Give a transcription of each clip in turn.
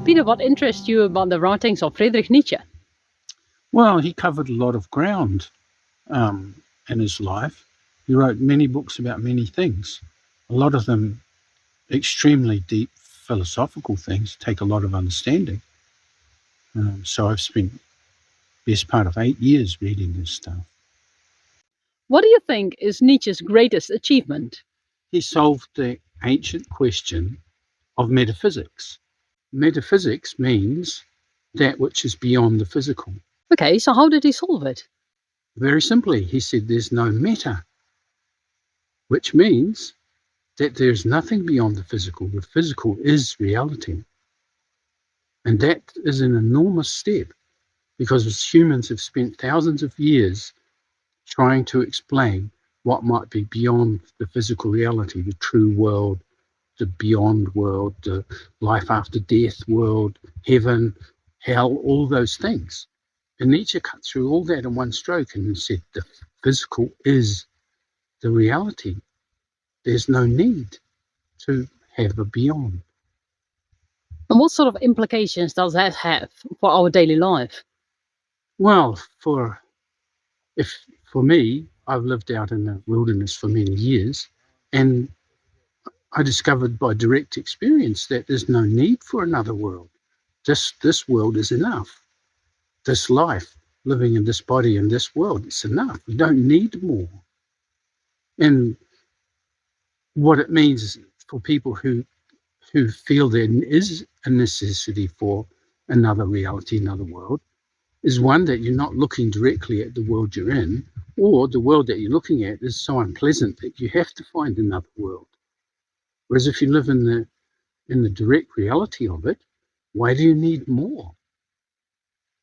Peter, what interests you about the writings of Friedrich Nietzsche? Well, he covered a lot of ground in his life. He wrote many books about many things, a lot of them extremely deep philosophical things, take a lot of understanding. So I've spent the best part of 8 years reading this stuff. What do you think is Nietzsche's greatest achievement? He solved the ancient question of metaphysics. Metaphysics means that which is beyond the physical. Okay, so how did he solve it? Very simply, he said there's no matter, which means that there's nothing beyond the physical. The physical is reality. And that is an enormous step, because as humans have spent thousands of years trying to explain what might be beyond the physical reality, the true world, the beyond world, the life after death world, heaven, hell, all those things. And Nietzsche cut through all that in one stroke and said the physical is the reality. There's no need to have a beyond. And what sort of implications does that have for our daily life? Well, for me, I've lived out in the wilderness for many years, and I discovered by direct experience that there's no need for another world. This world is enough. This life, living in this body in this world, it's enough. We don't need more. And what it means for people who feel there is a necessity for another reality, another world, is one, that you're not looking directly at the world you're in, or the world that you're looking at is so unpleasant that you have to find another world. Whereas if you live in the direct reality of it, why do you need more?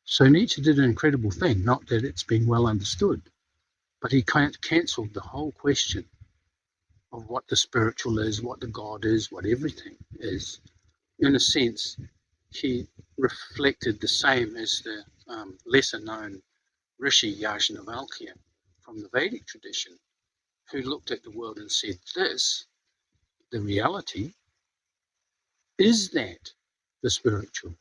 So Nietzsche did an incredible thing, not that it's been well understood, but he cancelled the whole question of what the spiritual is, what the God is, what everything is. In a sense, he reflected the same as the lesser-known Rishi Yajnavalkya from the Vedic tradition, who looked at the world and said, this, the reality, is that the spiritual?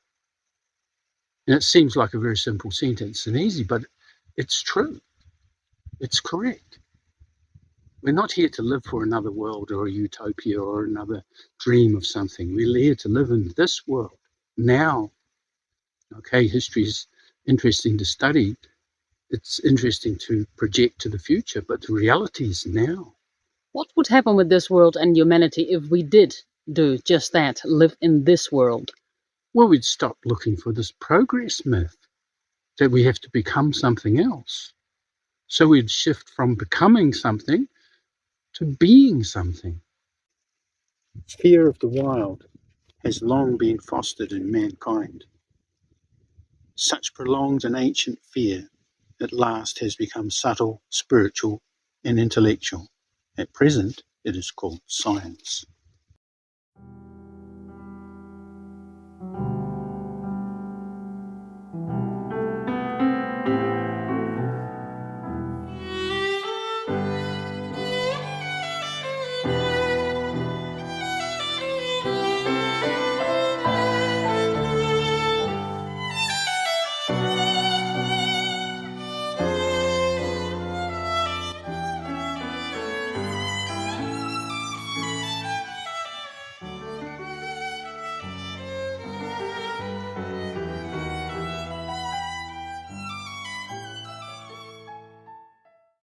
And it seems like a very simple sentence and easy, but it's true. It's correct. We're not here to live for another world or a utopia or another dream of something. We're here to live in this world now. Okay, history is interesting to study. It's interesting to project to the future, but the reality is now. What would happen with this world and humanity if we did do just that, live in this world? Well, we'd stop looking for this progress myth that we have to become something else. So we'd shift from becoming something to being something. Fear of the wild has long been fostered in mankind. Such prolonged and ancient fear at last has become subtle, spiritual, and intellectual. At present, it is called science.